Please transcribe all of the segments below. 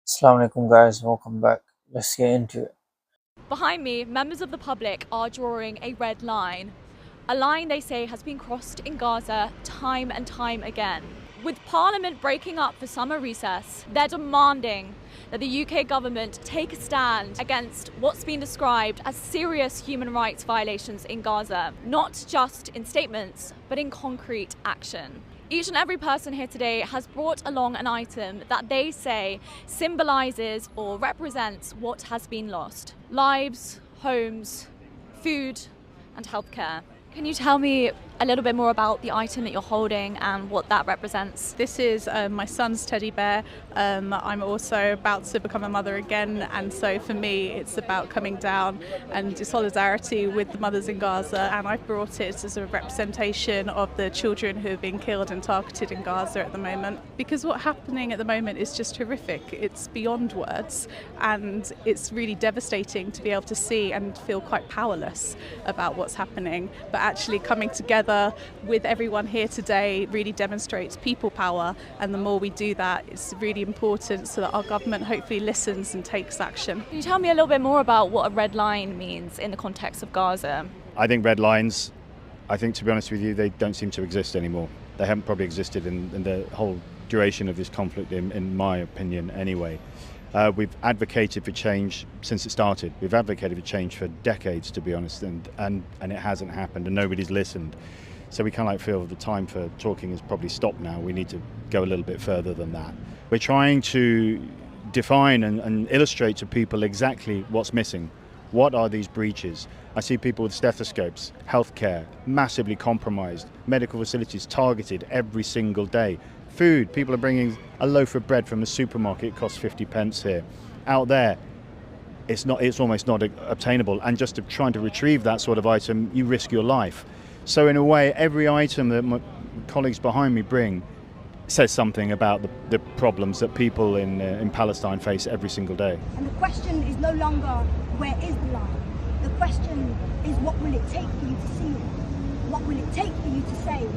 Assalamu alaikum guys, welcome back. Let's get into it. Behind me, members of the public are drawing a red line. A line they say has been crossed in Gaza time and time again. With Parliament breaking up for summer recess, they're demanding that the UK government take a stand against what's been described as serious human rights violations in Gaza, not just in statements, but in concrete action. Each and every person here today has brought along an item that they say symbolises or represents what has been lost: lives, homes, food, and healthcare. Can you tell me a little bit more about the item that you're holding and what that represents? This is my son's teddy bear. I'm also about to become a mother again, and so for me it's about coming down and solidarity with the mothers in Gaza, and I've brought it as a representation of the children who have been killed and targeted in Gaza at the moment. Because what's happening at the moment is just horrific. It's beyond words, and it's really devastating to be able to see and feel quite powerless about what's happening. But actually coming together with everyone here today really demonstrates people power, and the more we do that, it's really important so that our government hopefully listens and takes action. Can you tell me a little bit more about what a red line means in the context of Gaza? I think red lines, to be honest with you, they don't seem to exist anymore. They haven't probably existed in the whole duration of this conflict, in my opinion anyway. We've advocated for change since it started. We've advocated for change for decades, to be honest, and it hasn't happened, and nobody's listened. So we kind of feel the time for talking has probably stopped now. We need to go a little bit further than that. We're trying to define and illustrate to people exactly what's missing. What are these breaches? I see people with stethoscopes, healthcare massively compromised, medical facilities targeted every single day. Food, people are bringing a loaf of bread from the supermarket, it costs 50 pence here. Out there, it's almost not obtainable, and just trying to retrieve that sort of item, you risk your life. So in a way, every item that my colleagues behind me bring says something about the problems that people in Palestine face every single day. And the question is no longer where is the line. The question is, what will it take for you to see it? What will it take for you to say?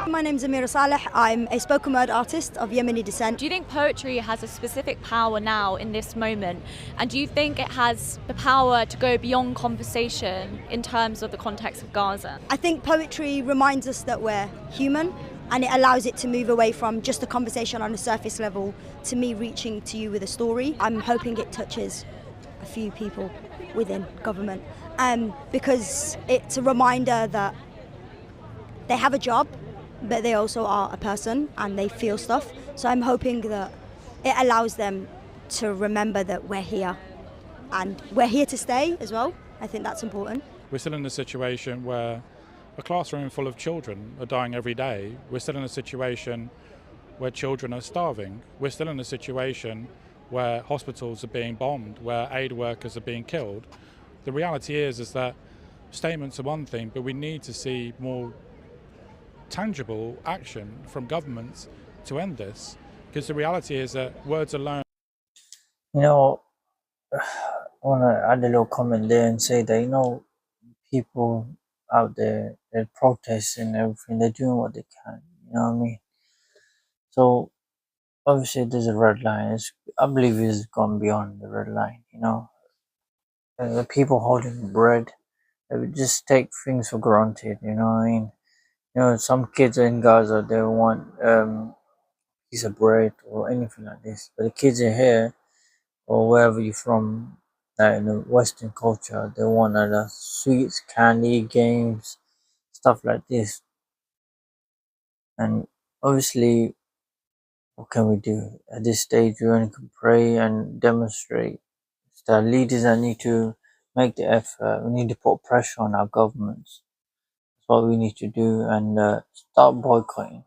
My name's Amira Saleh. I'm a spoken word artist of Yemeni descent. Do you think poetry has a specific power now in this moment? And do you think it has the power to go beyond conversation in terms of the context of Gaza? I think poetry reminds us that we're human, and it allows it to move away from just a conversation on a surface level to me reaching to you with a story. I'm hoping it touches a few people within government, because it's a reminder that they have a job, but they also are a person and they feel stuff. So I'm hoping that it allows them to remember that we're here, and we're here to stay as well. I think that's important. We're still in a situation where a classroom full of children are dying every day. We're still in a situation where children are starving. We're still in a situation where hospitals are being bombed, where aid workers are being killed. The reality is that statements are one thing, but we need to see more tangible action from governments to end this, because the reality is that words alone. You know, I want to add a little comment there and say that, people out there, they're protesting and everything, they're doing what they can, you know what I mean? So, obviously there's a red line. I believe it's gone beyond the red line, And the people holding bread, they would just take things for granted, you know what I mean? Some kids in Gaza, they want piece of bread or anything like this. But the kids in here, or wherever you're from, in the Western culture, they want other sweets, candy, games, stuff like this. And obviously, what can we do? At this stage, we only can pray and demonstrate. It's the leaders that need to make the effort. We need to put pressure on our governments. What we need to do, and start boycotting.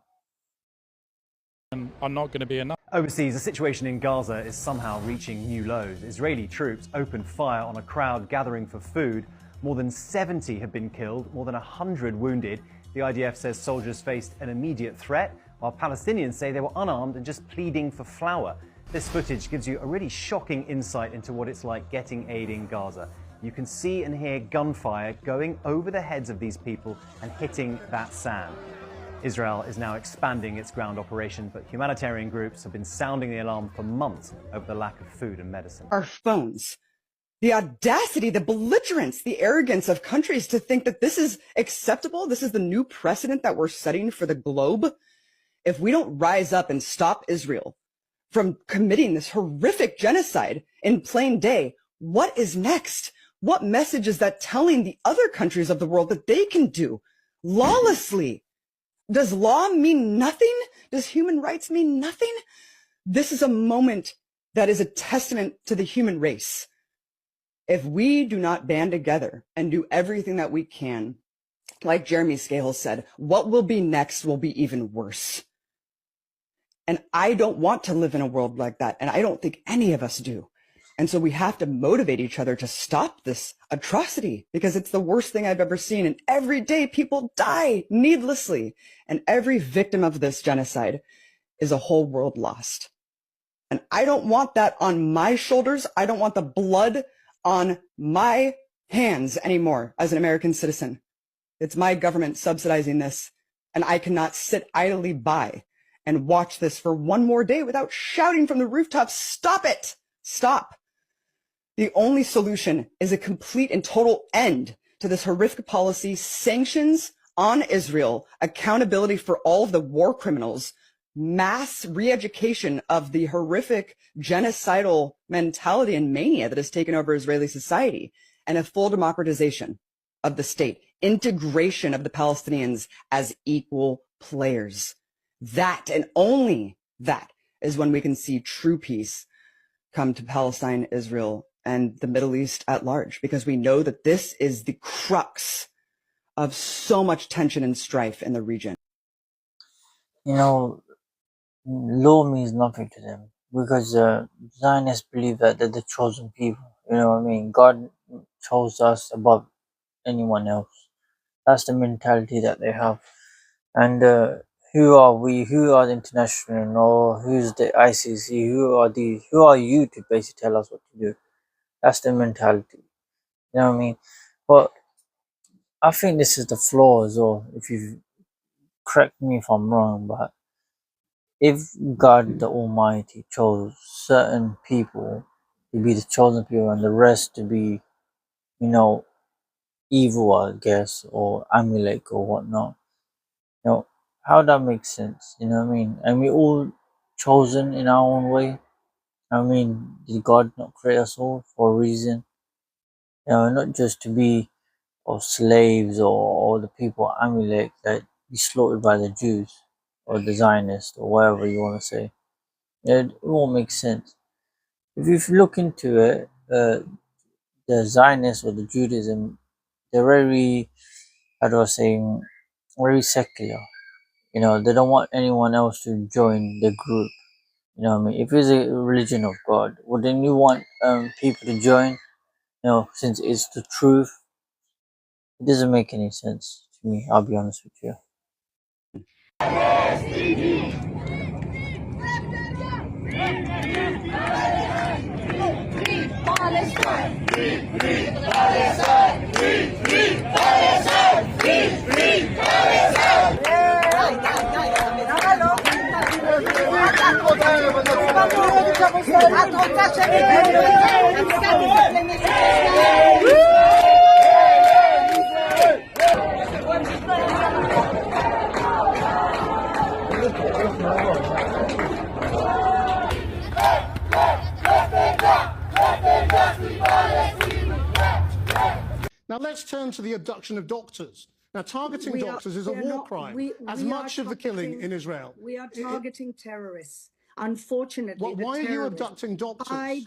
Are not going to be enough. Overseas, the situation in Gaza is somehow reaching new lows. Israeli troops opened fire on a crowd gathering for food. More than 70 have been killed, more than 100 wounded. The IDF says soldiers faced an immediate threat, while Palestinians say they were unarmed and just pleading for flour. This footage gives you a really shocking insight into what it's like getting aid in Gaza. You can see and hear gunfire going over the heads of these people and hitting that sand. Israel is now expanding its ground operation, but humanitarian groups have been sounding the alarm for months over the lack of food and medicine. Our phones. The audacity, the belligerence, the arrogance of countries to think that this is acceptable. This is the new precedent that we're setting for the globe. If we don't rise up and stop Israel from committing this horrific genocide in plain day, what is next? What message is that telling the other countries of the world that they can do lawlessly? Does law mean nothing? Does human rights mean nothing? This is a moment that is a testament to the human race. If we do not band together and do everything that we can, like Jeremy Scales said, what will be next will be even worse. And I don't want to live in a world like that. And I don't think any of us do. And so we have to motivate each other to stop this atrocity, because it's the worst thing I've ever seen. And every day people die needlessly. And every victim of this genocide is a whole world lost. And I don't want that on my shoulders. I don't want the blood on my hands anymore as an American citizen. It's my government subsidizing this, and I cannot sit idly by and watch this for one more day without shouting from the rooftops, stop it, stop. The only solution is a complete and total end to this horrific policy, sanctions on Israel, accountability for all of the war criminals, mass re-education of the horrific genocidal mentality and mania that has taken over Israeli society, and a full democratization of the state, integration of the Palestinians as equal players. That, and only that, is when we can see true peace come to Palestine, Israel, and the Middle East at large, because we know that this is the crux of so much tension and strife in the region. You know, law means nothing to them, because Zionists believe that they're the chosen people. You know what I mean? God chose us above anyone else. That's the mentality that they have. And who are we? Who are the international? Or who's the ICC? Who are these? Who are you to basically tell us what to do? That's the mentality. You know what I mean? But I think this is the flaw as well. If you correct me if I'm wrong, but if God the Almighty chose certain people to be the chosen people and the rest to be, you know, evil, I guess, or Amalek or whatnot, you know, how that makes sense? You know what I mean? And we all chosen in our own way. I mean, did God not create us all for a reason? You know, not just to be or slaves or the people Amalek that be slaughtered by the Jews or the Zionists or whatever you want to say. It all makes sense. If you look into it, the Zionists or the Judaism, they're very, how do I say, very secular. You know, they don't want anyone else to join the group. You know what I mean? If it's a religion of God, wouldn't you want people to join? You know, since it's the truth, it doesn't make any sense to me. I'll be honest with you. Now let's turn to the abduction of doctors. Now targeting doctors is a war crime, as much of the killing in Israel. We are targeting terrorists. Unfortunately, why are you abducting doctors? Hide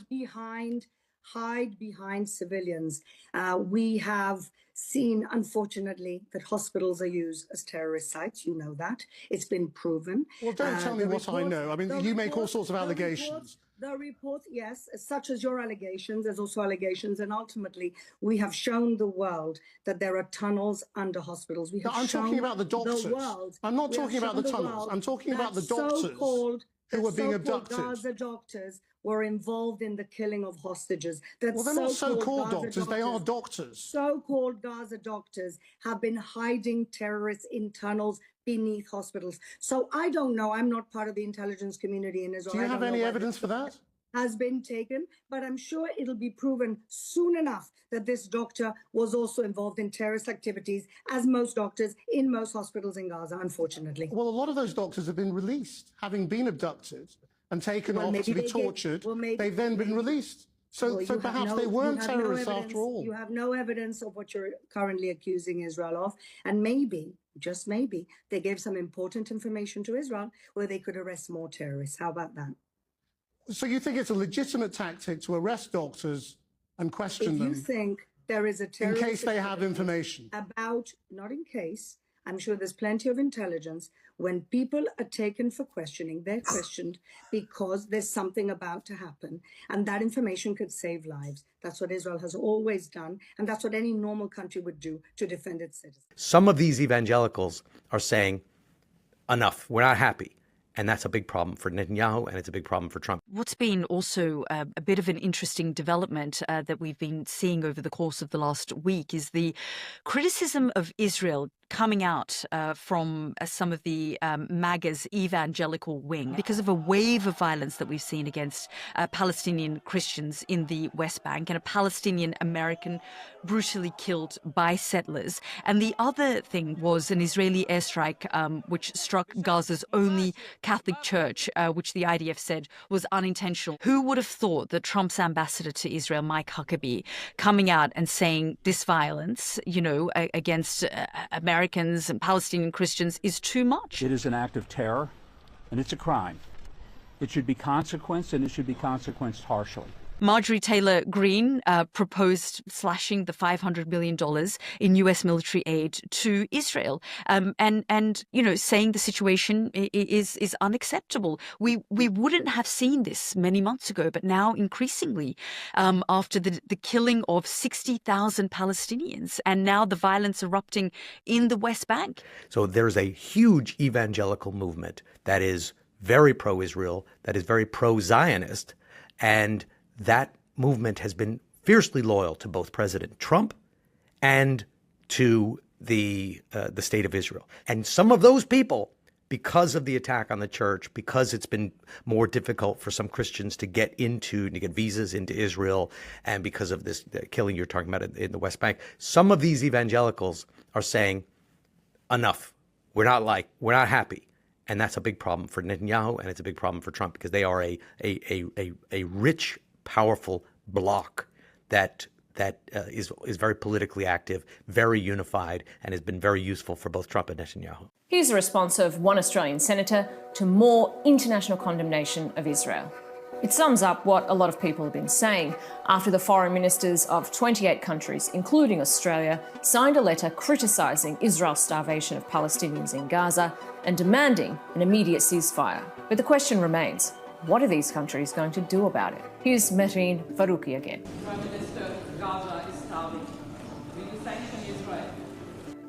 behind civilians. We have seen, unfortunately, that hospitals are used as terrorist sites. You know that. It's been proven. Well, don't tell me what I know. I mean, you make all sorts of allegations. The reports, yes, such as your allegations, there's also allegations, and ultimately we have shown the world that there are tunnels under hospitals. We have I'm talking about the doctors. I'm not talking about the tunnels. I'm talking about the doctors who were being abducted. Gaza doctors were involved in the killing of hostages. Well, they're not so-called doctors, they are doctors. So-called Gaza doctors have been hiding terrorists in tunnels beneath hospitals. So I don't know. I'm not part of the intelligence community in Israel. Do you have any evidence for that? Has been taken, but I'm sure it'll be proven soon enough that this doctor was also involved in terrorist activities, as most doctors in most hospitals in Gaza, unfortunately. Well, a lot of those doctors have been released, having been abducted and taken off to be tortured. They've then been released. So perhaps they weren't terrorists after all. You have no evidence of what you're currently accusing Israel of. And maybe, just maybe, they gave some important information to Israel where they could arrest more terrorists. How about that? So you think it's a legitimate tactic to arrest doctors and question them? If you think there is a terrorist... In case they have information. About, not in case, I'm sure there's plenty of intelligence. When people are taken for questioning, they're questioned because there's something about to happen. And that information could save lives. That's what Israel has always done. And that's what any normal country would do to defend its citizens. Some of these evangelicals are saying, enough, we're not happy. And that's a big problem for Netanyahu, and it's a big problem for Trump. What's been also a bit of an interesting development that we've been seeing over the course of the last week is the criticism of Israel coming out from some of the MAGA's evangelical wing because of a wave of violence that we've seen against Palestinian Christians in the West Bank and a Palestinian American brutally killed by settlers. And the other thing was an Israeli airstrike which struck Gaza's only Catholic church, which the IDF said was unintentional. Who would have thought that Trump's ambassador to Israel, Mike Huckabee, coming out and saying this violence, against Americans and Palestinian Christians is too much? It is an act of terror, and it's a crime. It should be consequenced, and it should be consequenced harshly. Marjorie Taylor Greene proposed slashing the $500 million in U.S. military aid to Israel, and saying the situation is unacceptable. We wouldn't have seen this many months ago, but now increasingly after the killing of 60,000 Palestinians and now the violence erupting in the West Bank. So there's a huge evangelical movement that is very pro-Israel, that is very pro-Zionist, and that movement has been fiercely loyal to both President Trump and to the state of Israel. And some of those people, because of the attack on the church, because it's been more difficult for some Christians to get visas into Israel, and because of this killing you're talking about in the West Bank, some of these evangelicals are saying, enough, we're not happy. And that's a big problem for Netanyahu, and it's a big problem for Trump, because they are a rich, powerful bloc that is very politically active, very unified, and has been very useful for both Trump and Netanyahu. Here's the response of one Australian senator to more international condemnation of Israel. It sums up what a lot of people have been saying after the foreign ministers of 28 countries, including Australia, signed a letter criticising Israel's starvation of Palestinians in Gaza and demanding an immediate ceasefire. But the question remains, what are these countries going to do about it? Here's Mehreen Farouqi again. Prime Minister, Gaza is starving. Will you sanction Israel?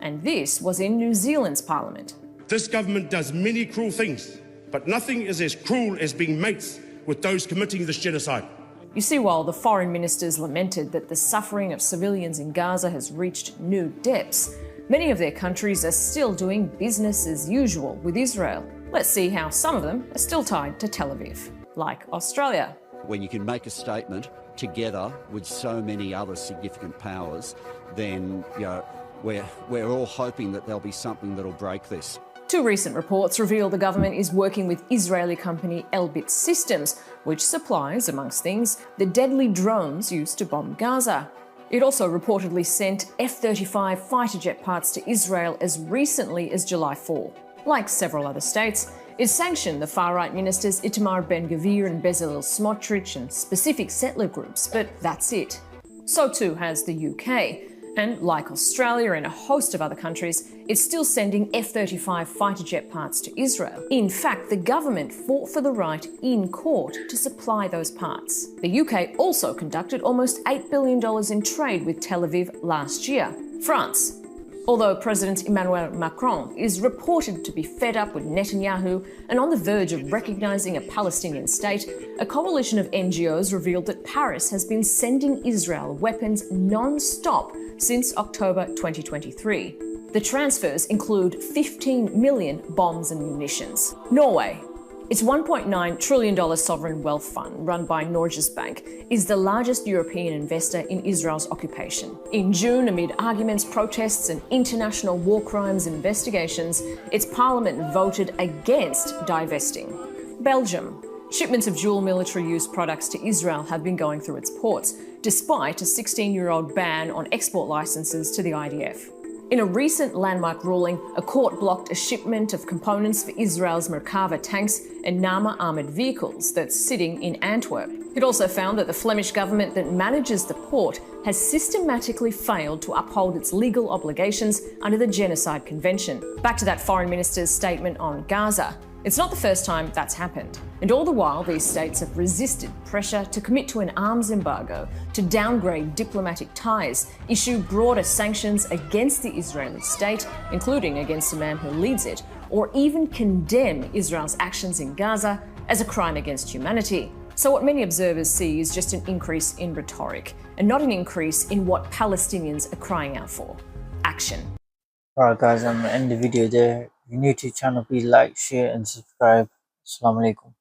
And this was in New Zealand's parliament. This government does many cruel things, but nothing is as cruel as being mates with those committing this genocide. You see, while the foreign ministers lamented that the suffering of civilians in Gaza has reached new depths, many of their countries are still doing business as usual with Israel. Let's see how some of them are still tied to Tel Aviv, like Australia. When you can make a statement together with so many other significant powers, then we're all hoping that there'll be something that'll break this. Two recent reports reveal the government is working with Israeli company Elbit Systems, which supplies, amongst things, the deadly drones used to bomb Gaza. It also reportedly sent F-35 fighter jet parts to Israel as recently as July 4. Like several other states, it sanctioned the far-right ministers Itamar Ben-Gvir and Bezalel Smotrich and specific settler groups, but that's it. So too has the UK. And like Australia and a host of other countries, it's still sending F-35 fighter jet parts to Israel. In fact, the government fought for the right in court to supply those parts. The UK also conducted almost $8 billion in trade with Tel Aviv last year. France. Although President Emmanuel Macron is reported to be fed up with Netanyahu and on the verge of recognising a Palestinian state, a coalition of NGOs revealed that Paris has been sending Israel weapons non-stop since October 2023. The transfers include 15 million bombs and munitions. Norway. Its $1.9 trillion sovereign wealth fund, run by Norges Bank, is the largest European investor in Israel's occupation. In June, amid arguments, protests, and international war crimes investigations, its parliament voted against divesting. Belgium. Shipments of dual military use products to Israel have been going through its ports, despite a 16-year-old ban on export licenses to the IDF. In a recent landmark ruling, a court blocked a shipment of components for Israel's Merkava tanks and Nama armoured vehicles that's sitting in Antwerp. It also found that the Flemish government that manages the port has systematically failed to uphold its legal obligations under the Genocide Convention. Back to that foreign minister's statement on Gaza. It's not the first time that's happened. And all the while, these states have resisted pressure to commit to an arms embargo, to downgrade diplomatic ties, issue broader sanctions against the Israeli state, including against the man who leads it, or even condemn Israel's actions in Gaza as a crime against humanity. So what many observers see is just an increase in rhetoric, and not an increase in what Palestinians are crying out for: action. Alright guys, I'm going to end the video there. If you're new to the channel, please like, share and subscribe. Assalamu alaikum.